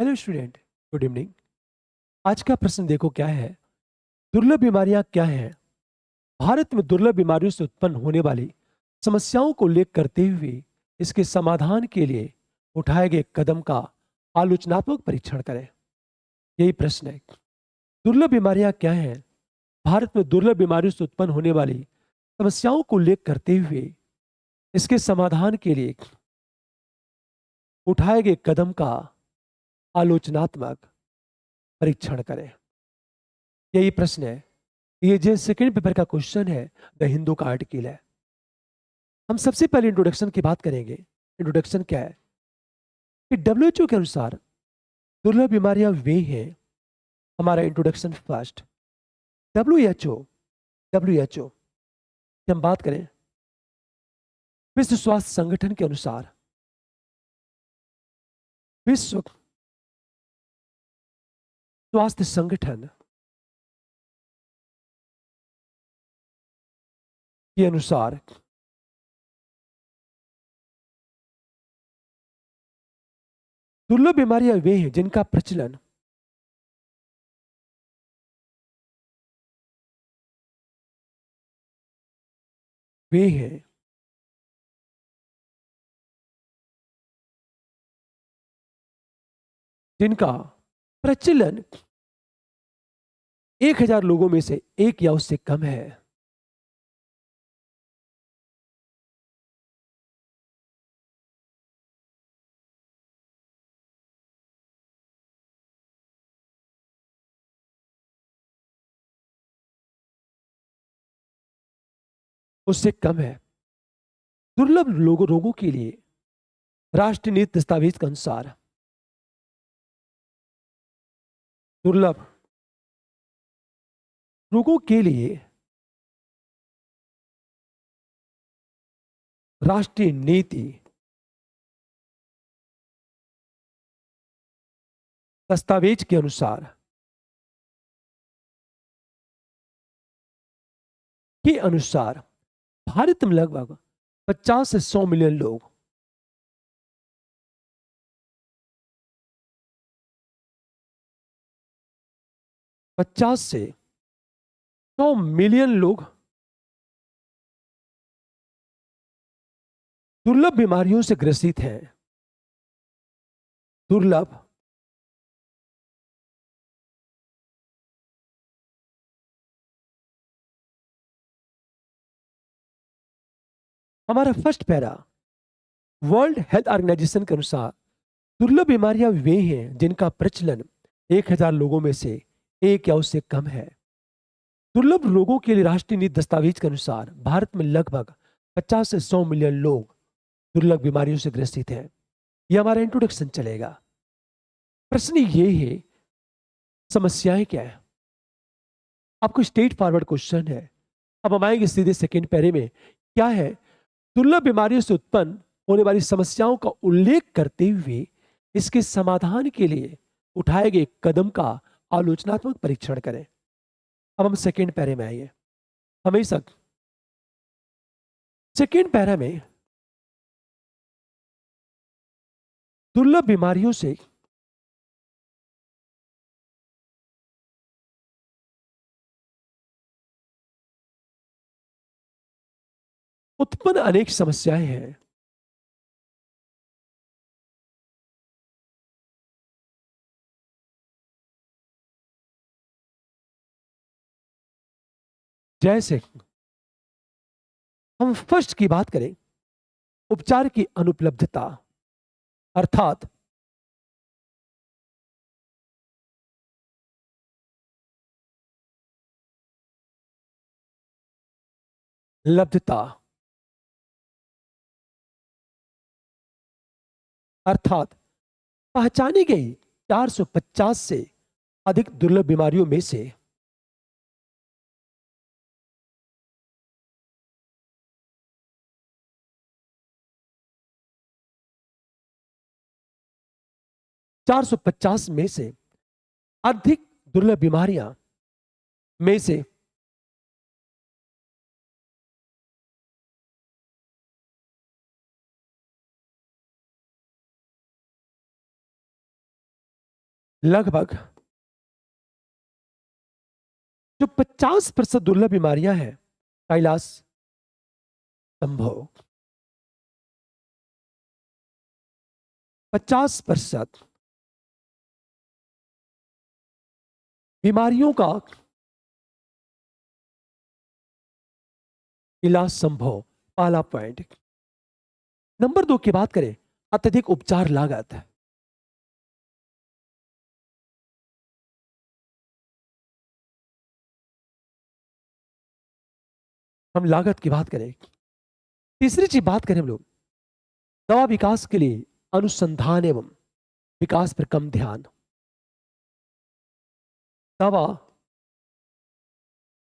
Hello student, good evening. आज का प्रश्न देखो क्या है। दुर्लभ बीमारियां क्या हैं? भारत में दुर्लभ बीमारियों से उत्पन्न होने वाली समस्याओं को उल्लेख करते हुए इसके समाधान के लिए उठाए गए कदम का आलोचनात्मक परीक्षण करें। यही प्रश्न है। दुर्लभ बीमारियां क्या हैं? भारत में दुर्लभ बीमारियों से उत्पन्न होने वाली समस्याओं को उल्लेख करते हुए इसके समाधान के लिए उठाए गए कदम का आलोचनात्मक परीक्षण करें। यही प्रश्न है। ये जो सेकेंड पेपर का क्वेश्चन है, द हिंदू का आर्टिकल है। हम सबसे पहले इंट्रोडक्शन की बात करेंगे। इंट्रोडक्शन क्या है कि डब्ल्यूएचओ के अनुसार दुर्लभ बीमारियां वे हैं। हमारा इंट्रोडक्शन फर्स्ट। डब्ल्यूएचओ डब्ल्यूएचओ की हम बात करें, विश्व स्वास्थ्य संगठन के अनुसार विश्व स्वास्थ्य संगठन के अनुसार दुर्लभ बीमारियां वे हैं जिनका प्रचलन वे हैं जिनका प्रचलन 1,000 लोगों में से एक या उससे कम है। उससे कम है। दुर्लभ रोगों के लिए राष्ट्रीय नीति दस्तावेज के अनुसार दुर्लभ रोगों के लिए राष्ट्रीय नीति दस्तावेज के अनुसार भारत में लगभग 50 से 100 मिलियन लोग 50 से 100 मिलियन लोग दुर्लभ बीमारियों से ग्रसित हैं। दुर्लभ हमारा first para, World Health Organization के अनुसार दुर्लभ बीमारियां वे हैं जिनका प्रचलन 1,000 लोगों में से एक या उससे कम है। दुर्लभ रोगों के लिए राष्ट्रीय नीति दस्तावेज के अनुसार भारत में लगभग 50 से 100 मिलियन लोग दुर्लभ बीमारियों से ग्रसित हैं। यह हमारा इंट्रोडक्शन चलेगा। प्रश्न ये है, समस्याएं क्या है? आपको स्ट्रेट फॉरवर्ड क्वेश्चन है। अब हम आएंगे सीधे सेकेंड पैरे में। क्या है? दुर्लभ बीमारियों से उत्पन्न होने वाली समस्याओं का उल्लेख करते हुए इसके समाधान के लिए उठाए गए कदम का आलोचनात्मक परीक्षण करें। अब हम सेकेंड पैरे में आइए। हमेशा सेकेंड पैरा में दुर्लभ बीमारियों से उत्पन्न अनेक समस्याएं हैं। जैसे हम फर्स्ट की बात करें, उपचार की अनुपलब्धता, अर्थात लब्धता, अर्थात पहचानी गई 450 से अधिक दुर्लभ बीमारियों में से 450 में से अधिक दुर्लभ बीमारियां में से लगभग जो 50% दुर्लभ बीमारियां हैं का इलाज संभव। 50% बीमारियों का इलाज संभव, पहला पॉइंट। नंबर 2 की बात करें, अत्यधिक उपचार लागत। हम लागत की बात करें। तीसरी चीज बात करें हम लोग, दवा विकास के लिए अनुसंधान एवं विकास पर कम ध्यान। दवा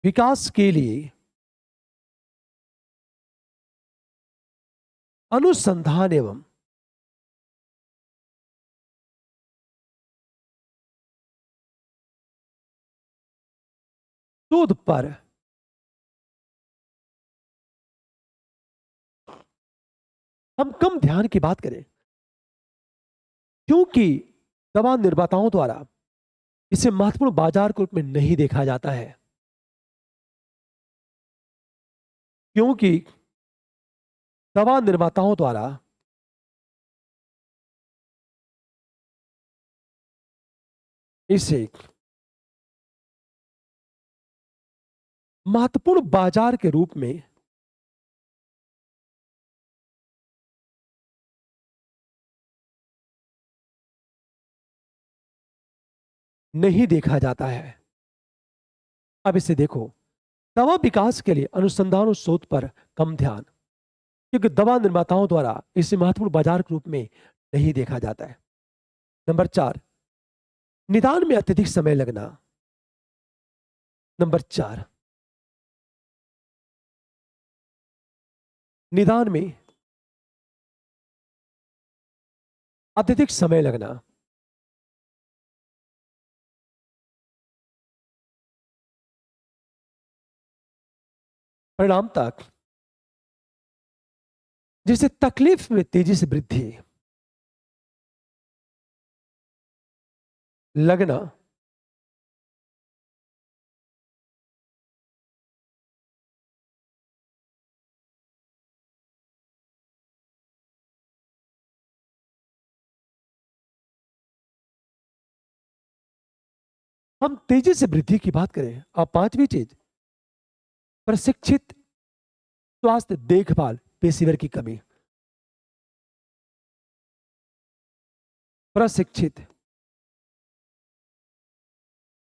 विकास के लिए अनुसंधान एवं शोध पर हम कम ध्यान की बात करें, क्योंकि दवा निर्माताओं द्वारा इसे महत्वपूर्ण बाजार के रूप में नहीं देखा जाता है। क्योंकि दवा निर्माताओं द्वारा इसे महत्वपूर्ण बाजार के रूप में नहीं देखा जाता है। अब इसे देखो, दवा विकास के लिए अनुसंधान और शोध पर कम ध्यान, क्योंकि दवा निर्माताओं द्वारा इसे महत्वपूर्ण बाजार के रूप में नहीं देखा जाता है। नंबर 4, निदान में अत्यधिक समय लगना। नंबर 4, निदान में अत्यधिक समय लगना। परिणाम तक जैसे तकलीफ में तेजी से वृद्धि, लगना, हम तेजी से वृद्धि की बात करें। अब पांचवी चीज, प्रशिक्षित स्वास्थ्य देखभाल पेशेवर की कमी। प्रशिक्षित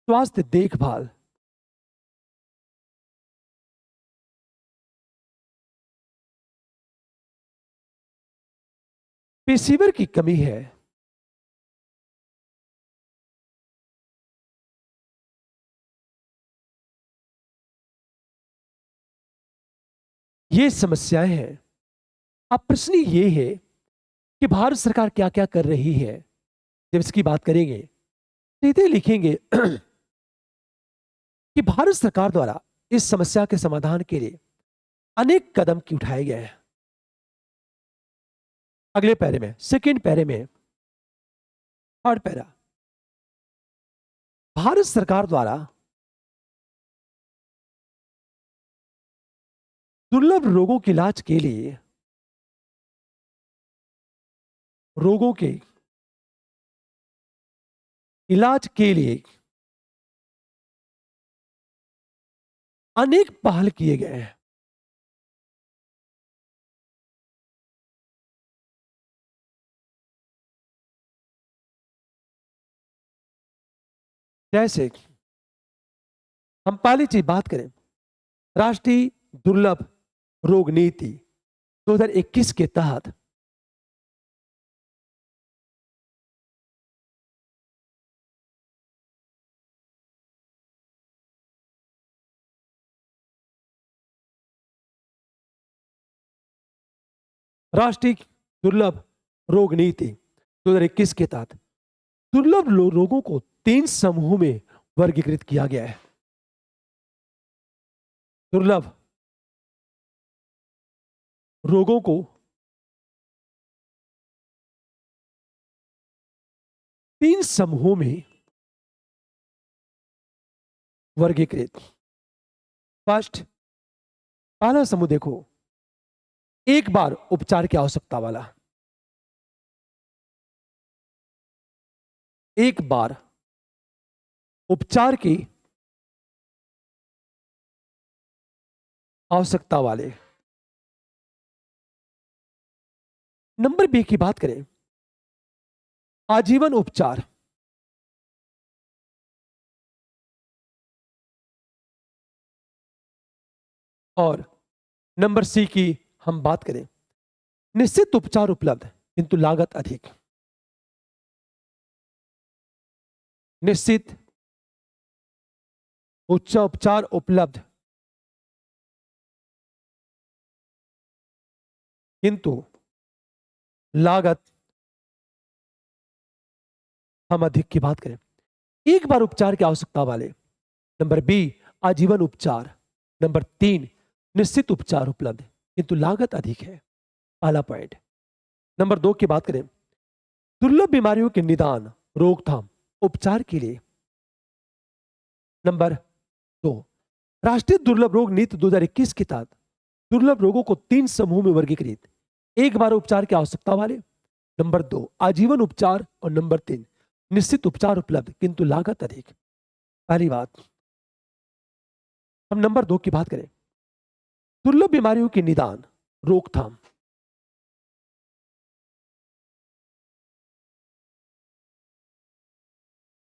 स्वास्थ्य देखभाल पेशेवर की कमी है। ये समस्याएं हैं। अब प्रश्न ये है कि भारत सरकार क्या क्या कर रही है। जब इसकी बात करेंगे, सीधे लिखेंगे कि भारत सरकार द्वारा इस समस्या के समाधान के लिए अनेक कदम की उठाए गए हैं। अगले पैरे में, सेकेंड पैरे में, थर्ड पैरा, भारत सरकार द्वारा दुर्लभ रोगों के इलाज के लिए रोगों के इलाज के लिए अनेक पहल किए गए हैं। जैसे हम पहली चीज बात करें, राष्ट्रीय दुर्लभ रोग नीति 2021 के तहत राष्ट्रीय दुर्लभ रोग नीति 2021 के तहत दुर्लभ रोगों को 3 समूहों में वर्गीकृत किया गया है। दुर्लभ रोगों को 3 समूहों में वर्गीकृत। फर्स्ट, पहला समूह देखो, एक बार उपचार की आवश्यकता वाला। एक बार उपचार की आवश्यकता वाले। नंबर बी की बात करें, आजीवन उपचार। और नंबर सी की हम बात करें, निश्चित उपचार उपलब्ध किंतु लागत अधिक। निश्चित उच्च उपचार उपलब्ध किंतु लागत हम अधिक की बात करें। एक बार उपचार की आवश्यकता वाले। नंबर बी, आजीवन उपचार। नंबर तीन, निश्चित उपचार उपलब्ध किंतु लागत अधिक है। पहला पॉइंट। नंबर दो की बात करें, दुर्लभ बीमारियों के निदान, रोकथाम, उपचार के लिए। नंबर दो, राष्ट्रीय दुर्लभ रोग नीति 2021 के तहत दुर्लभ रोगों को तीन समूह में वर्गीकृत। एक बार उपचार की आवश्यकता वाले। नंबर दो, आजीवन उपचार। और नंबर तीन, निश्चित उपचार उपलब्ध किंतु लागत अधिक। पहली बात, हम नंबर दो की बात करें, दुर्लभ बीमारियों के निदान, रोकथाम।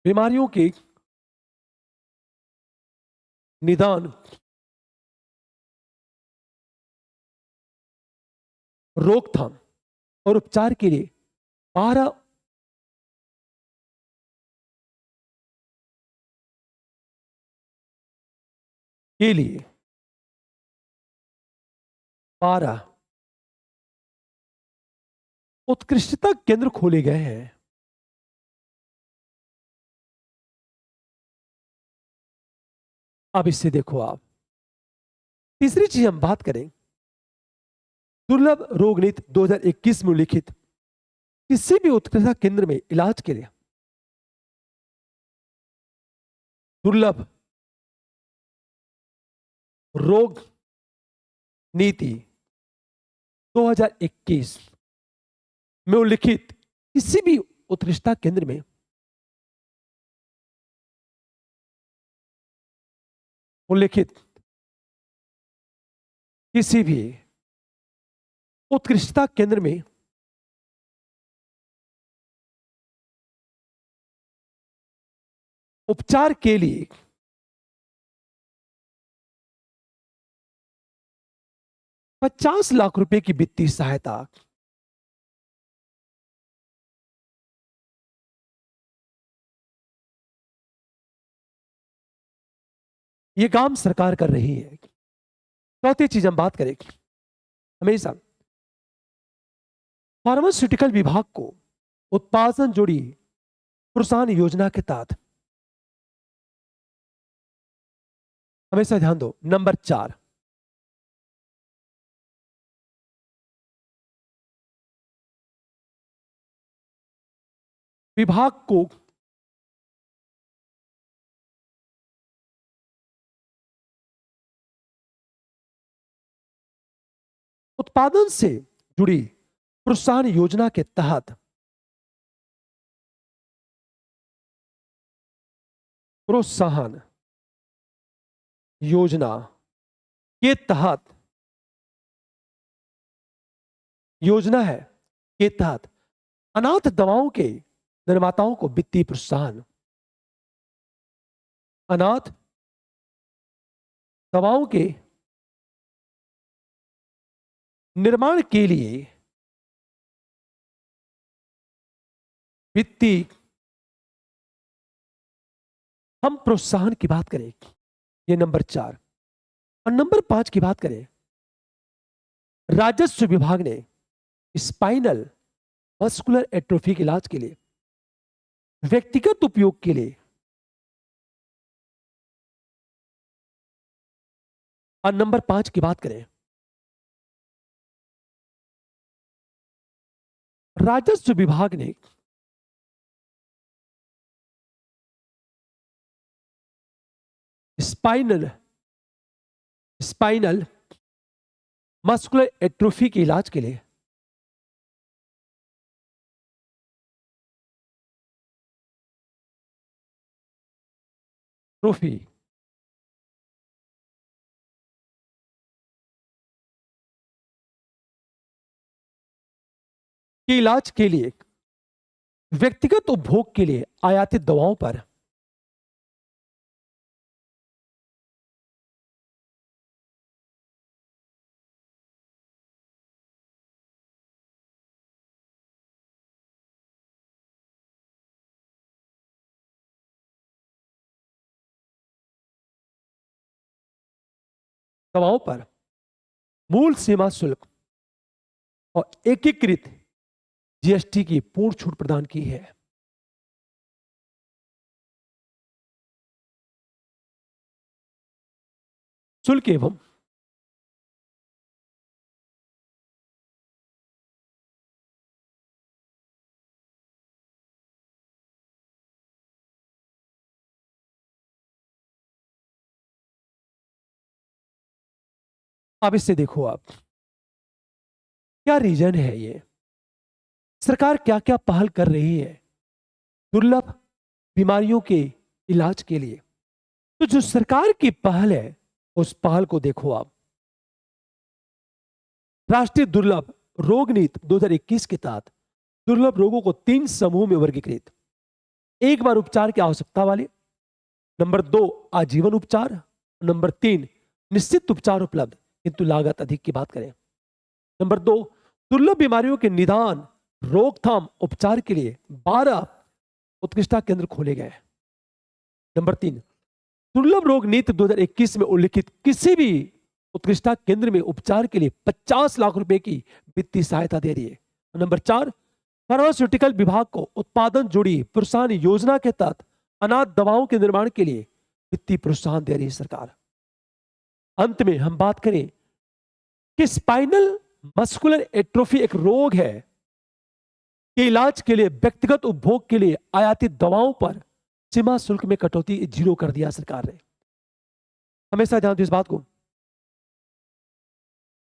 बीमारियों के निदान, रोकथाम और उपचार के लिए 12 के लिए 12 उत्कृष्टता केंद्र खोले गए हैं। अब इससे देखो आप, तीसरी चीज हम बात करें, दुर्लभ रोग नीति 2021 में उल्लिखित किसी भी उत्कृष्टता केंद्र में इलाज के लिए दुर्लभ रोग नीति 2021 में उल्लिखित किसी भी उत्कृष्टता केंद्र में उल्लिखित किसी भी उत्कृष्टता केंद्र में उपचार के लिए 50 लाख रुपए की वित्तीय सहायता ये काम सरकार कर रही है। चौथी चीज हम बात करें, हमेशा फार्मास्यूटिकल विभाग को उत्पादन जोड़ी प्रोत्साहन योजना के तहत हमेशा ध्यान दो। नंबर 4, विभाग को उत्पादन से जुड़ी प्रोत्साहन योजना के तहत प्रोत्साहन योजना के तहत योजना है के तहत अनाथ दवाओं के निर्माताओं को वित्तीय प्रोत्साहन, अनाथ दवाओं के निर्माण के लिए वित्तीय हम प्रोत्साहन की बात करें, ये नंबर 4। और नंबर 5 की बात करें, राजस्व विभाग ने स्पाइनल मस्कुलर एट्रोफी के इलाज के लिए व्यक्तिगत उपयोग के लिए और नंबर 5 की बात करें, राजस्व विभाग ने स्पाइनल स्पाइनल मस्कुलर एट्रोफी के इलाज के लिए ट्रोफी के इलाज के लिए व्यक्तिगत उपभोग के लिए आयातित दवाओं पर मूल सीमा शुल्क और एकीकृत जीएसटी की पूर्ण छूट प्रदान की है। शुल्क एवं अब इससे देखो आप क्या रीजन है ये, सरकार क्या क्या पहल कर रही है दुर्लभ बीमारियों के इलाज के लिए। तो जो सरकार की पहल है उस पहल को देखो आप। राष्ट्रीय दुर्लभ रोग नीति 2021 के तहत दुर्लभ रोगों को 3 समूह में वर्गीकृत। एक बार उपचार की आवश्यकता वाले, नंबर 2 आजीवन उपचार, नंबर 3 निश्चित उपचार उपलब्ध किंतु लागत अधिक की बात करें। नंबर 2 दुर्लभ बीमारियों के निदान रोकथाम उपचार के लिए 12 उत्कृष्टता केंद्र खोले गए। नंबर 3 दुर्लभ रोग नीति 2021 में उल्लिखित किसी भी उत्कृष्टता केंद्र में उपचार के लिए 50 लाख रुपए की वित्तीय सहायता दे रही है। नंबर 4 फार्मास्यूटिकल विभाग को उत्पादन जुड़ी प्रोत्साहन योजना के तहत अनाथ दवाओं के निर्माण के लिए वित्तीय प्रोत्साहन दे रही है सरकार। अंत में हम बात करें कि स्पाइनल मस्कुलर एट्रोफी एक रोग है के इलाज के लिए व्यक्तिगत उपभोग के लिए आयातित दवाओं पर सीमा शुल्क में कटौती 0 कर दिया सरकार ने। हमेशा ध्यान दो इस बात को,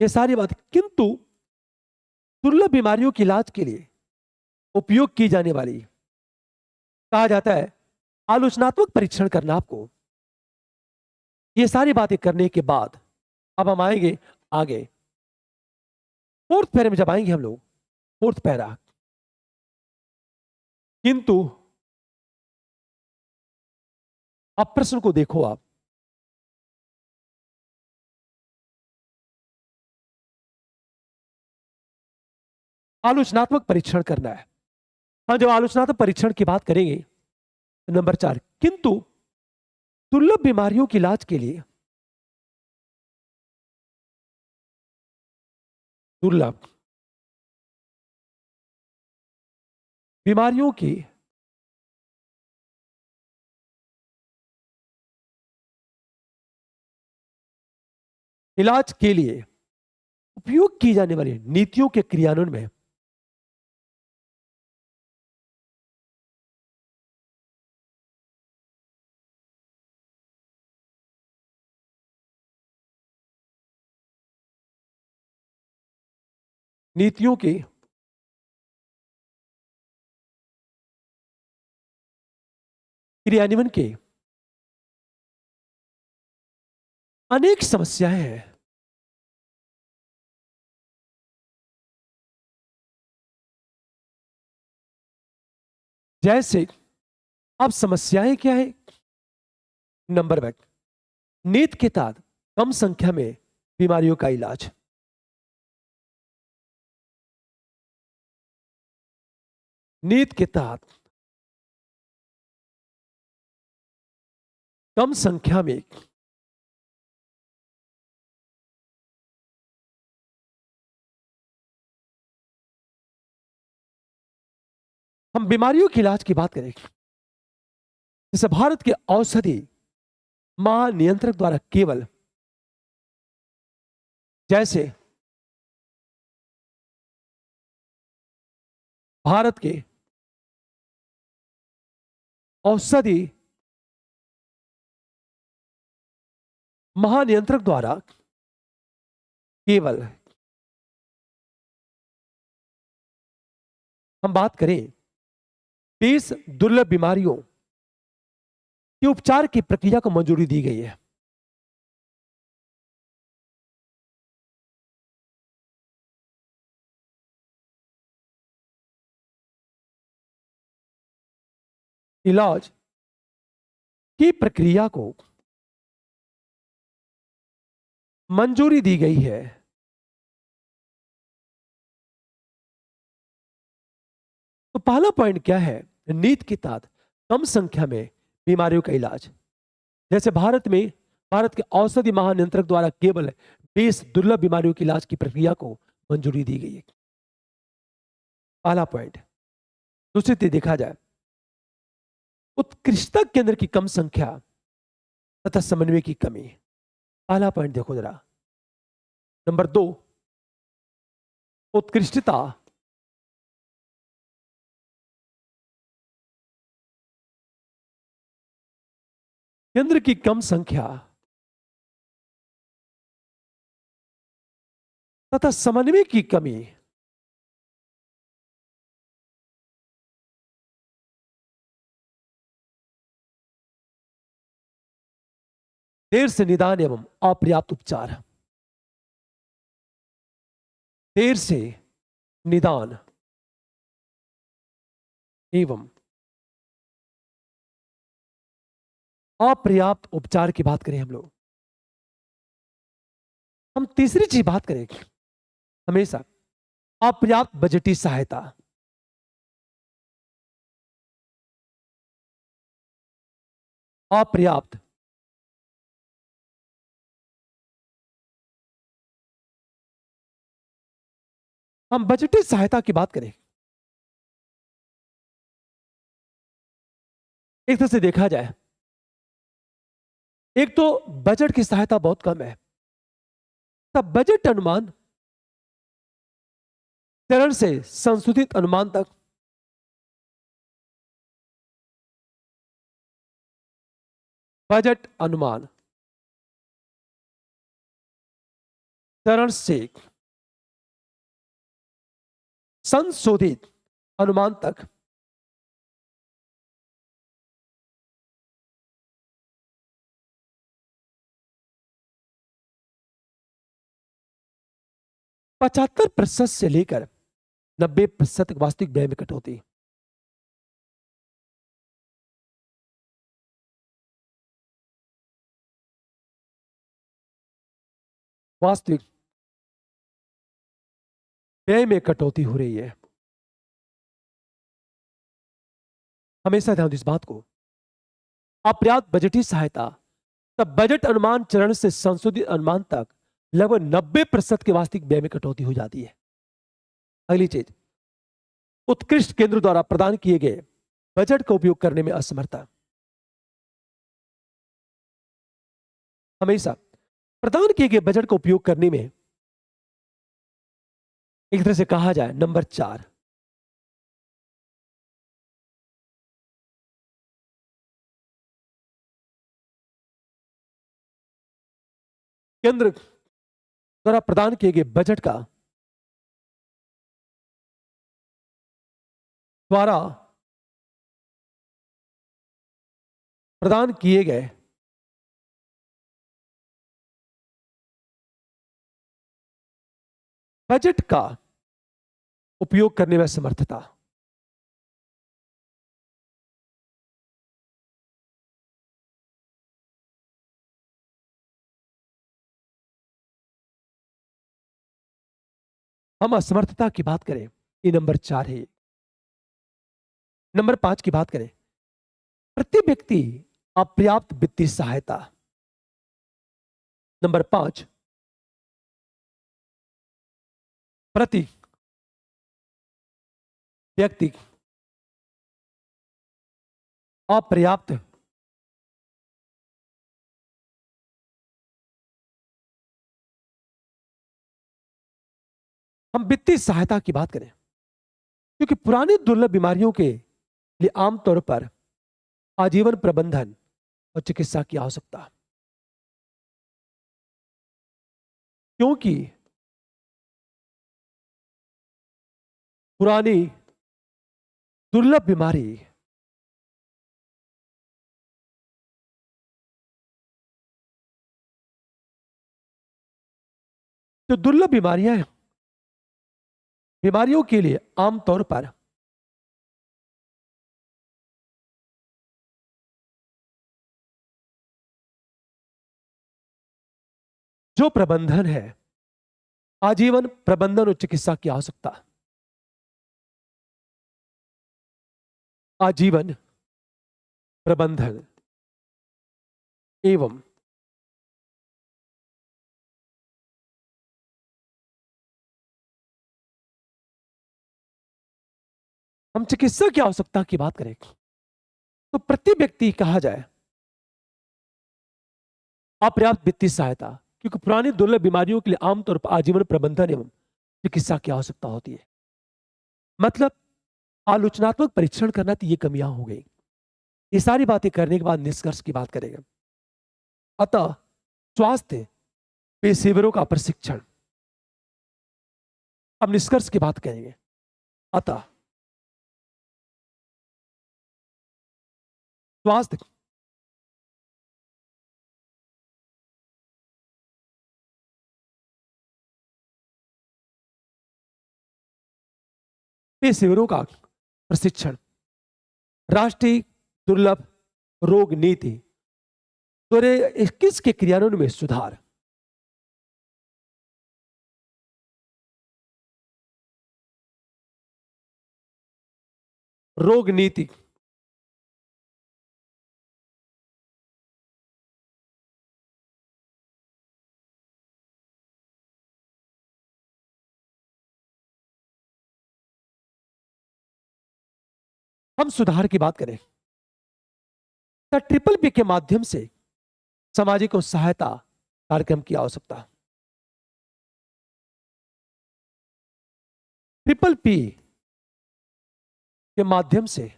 ये सारी बात, किंतु दुर्लभ बीमारियों के इलाज के लिए उपयोग की जाने वाली, कहा जाता है आलोचनात्मक परीक्षण करना आपको। ये सारी बातें करने के बाद अब हम आएंगे आगे 4th पैरा में। जब आएंगे हम लोग 4th पैरा, किंतु अब प्रश्न को देखो आप, आलोचनात्मक परीक्षण करना है। हाँ, जब आलोचनात्मक परीक्षण की बात करेंगे तो नंबर 4 किंतु दुर्लभ बीमारियों के इलाज के लिए दुर्लभ बीमारियों की इलाज के लिए उपयोग की जाने वाली नीतियों के क्रियान्वयन में नीतियों के क्रियान्वयन के अनेक समस्याएं हैं। जैसे अब समस्याएं क्या है, नंबर 1 नीति के तहत कम संख्या में बीमारियों का इलाज। नीति के तहत कम संख्या में हम बीमारियों के इलाज की बात करें, जैसे भारत के औषधि महानियंत्रक द्वारा केवल जैसे भारत के औषधि महानियंत्रक द्वारा केवल हम बात करें 20 दुर्लभ बीमारियों के उपचार की प्रक्रिया को मंजूरी दी गई है। इलाज की प्रक्रिया को मंजूरी दी गई है। तो पहला पॉइंट क्या है? नीति के तहत कम संख्या में बीमारियों का इलाज। जैसे भारत के औषधि महानियंत्रक द्वारा केवल 20 दुर्लभ बीमारियों के इलाज की प्रक्रिया को मंजूरी दी गई है। पहला पॉइंट। दूसरी तरफ देखा जाए, उत्कृष्टता केंद्र की कम संख्या तथा समन्वय की कमी। पहला पॉइंट देखो जरा। नंबर 2, उत्कृष्टता केंद्र की कम संख्या तथा समन्वय की कमी। देर से निदान एवं अपर्याप्त उपचार। देर से निदान एवं अपर्याप्त उपचार की बात करें हम तीसरी चीज बात करें, हमेशा अपर्याप्त बजटीय सहायता। अपर्याप्त हम बजटीय सहायता की बात करें, एक तरह से देखा जाए, एक तो बजट की सहायता बहुत कम है, तब बजट अनुमान चरण से संशोधित अनुमान तक बजट अनुमान चरण से संशोधित अनुमान तक %75 से लेकर 90% तक वास्तविक व्यय में कटौती। वास्तविक व्यय में कटौती हो रही है। हमेशा ध्यान दो इस बात को। अपर्याप्त बजटीय सहायता तब बजट अनुमान चरण से संशोधित अनुमान तक लगभग 90% के वास्तविक व्यय में कटौती हो जाती है। अगली चीज, उत्कृष्ट केंद्र द्वारा प्रदान किए गए बजट का उपयोग करने में असमर्थता। हमेशा प्रदान किए गए बजट का उपयोग करने में, एक तरह से कहा जाए, नंबर 4, केंद्र द्वारा प्रदान किए गए बजट का द्वारा प्रदान किए गए बजट का उपयोग करने में असमर्थता। हम असमर्थता की बात करें, ये नंबर 4 है। नंबर 5 की बात करें, प्रति व्यक्ति अपर्याप्त वित्तीय सहायता। नंबर 5, प्रति व्यक्ति अपर्याप्त हम वित्तीय सहायता की बात करें, क्योंकि पुरानी दुर्लभ बीमारियों के लिए आमतौर पर आजीवन प्रबंधन और चिकित्सा की आवश्यकता। क्योंकि पुरानी दुर्लभ बीमारी जो दुर्लभ बीमारियां हैं, बीमारियों के लिए आमतौर पर जो प्रबंधन है, आजीवन प्रबंधन और चिकित्सा की आवश्यकता, आजीवन प्रबंधन एवं हम चिकित्सा की आवश्यकता की बात करें तो प्रति व्यक्ति कहा जाए अपर्याप्त वित्तीय सहायता, क्योंकि पुरानी दुर्लभ बीमारियों के लिए आमतौर पर आजीवन प्रबंधन एवं चिकित्सा की आवश्यकता होती है। मतलब आलोचनात्मक परीक्षण करना तो ये कमियां हो गई। ये सारी बातें करने के बाद निष्कर्ष की बात करेंगे। अतः स्वास्थ्य पेशेवरों का प्रशिक्षण, अब निष्कर्ष की बात करेंगे। अतः स्वास्थ्य पेशेवरों का प्रशिक्षण, राष्ट्रीय दुर्लभ रोग नीति 2021 के क्रियान्वयन में सुधार, रोग नीति हम सुधार की बात करें तो ट्रिपल पी के माध्यम से सामाजिक और सहायता कार्यक्रम की आवश्यकता, ट्रिपल पी के माध्यम से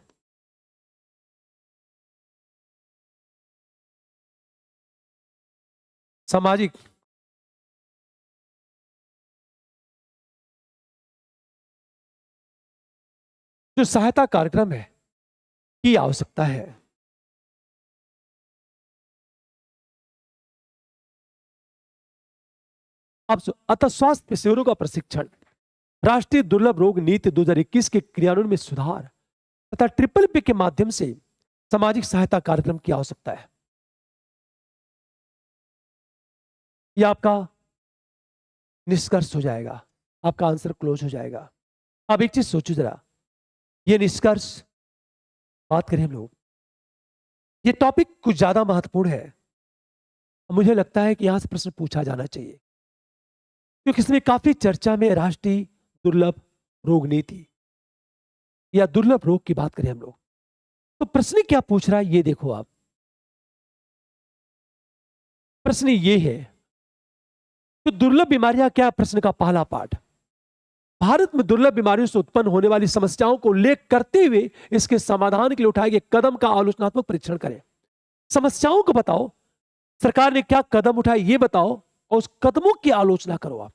सामाजिक जो सहायता कार्यक्रम है की आवश्यकता है। अब अतः स्वास्थ्य पेशेवरों का प्रशिक्षण, राष्ट्रीय दुर्लभ रोग नीति 2021 के क्रियान्वयन में सुधार तथा ट्रिपल पी के माध्यम से सामाजिक सहायता कार्यक्रम की आवश्यकता है। यह आपका निष्कर्ष हो जाएगा, आपका आंसर क्लोज हो जाएगा। अब एक चीज सोचो जरा, ये निष्कर्ष बात करें हम लोग, ये टॉपिक कुछ ज्यादा महत्वपूर्ण है। मुझे लगता है कि यहां से प्रश्न पूछा जाना चाहिए, क्योंकि इसमें काफी चर्चा में राष्ट्रीय दुर्लभ रोग नीति या दुर्लभ रोग की बात करें हम लोग, तो प्रश्न क्या पूछ रहा है ये देखो आप। प्रश्न ये है कि दुर्लभ बीमारियां क्या, प्रश्न का पहला पार्ट, भारत में दुर्लभ बीमारियों से उत्पन्न होने वाली समस्याओं को उल्लेख करते हुए इसके समाधान के लिए उठाए गए कदम का आलोचनात्मक परीक्षण करें। समस्याओं को बताओ, सरकार ने क्या कदम उठाए ये बताओ, और उस कदमों की आलोचना करो आप।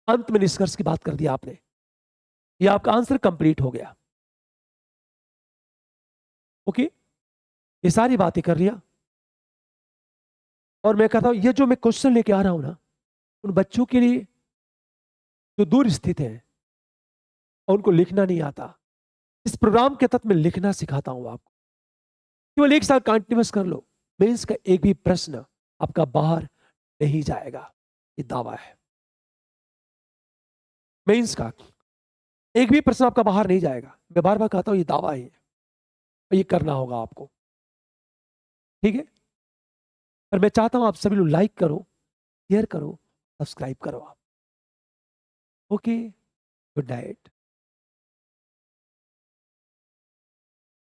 अंत में निष्कर्ष की बात कर दिया आपने, ये आपका आंसर कंप्लीट हो गया। ओके, ये सारी बातें कर लिया, और मैं कहता हूं ये जो मैं क्वेश्चन लेके आ रहा हूं ना, उन बच्चों के लिए जो दूर स्थित है और उनको लिखना नहीं आता, इस प्रोग्राम के तहत मैं लिखना सिखाता हूं आपको। केवल एक साल कंटिन्यूस कर लो, मेंस का एक भी प्रश्न आपका बाहर नहीं जाएगा, ये दावा है। मेंस का एक भी प्रश्न आपका बाहर नहीं जाएगा, मैं बार बार कहता हूं ये दावा है, और ये करना होगा आपको, ठीक है। पर मैं चाहता हूं आप सभी लोग लाइक करो, शेयर करो, सब्सक्राइब करो आप। Okay, good night.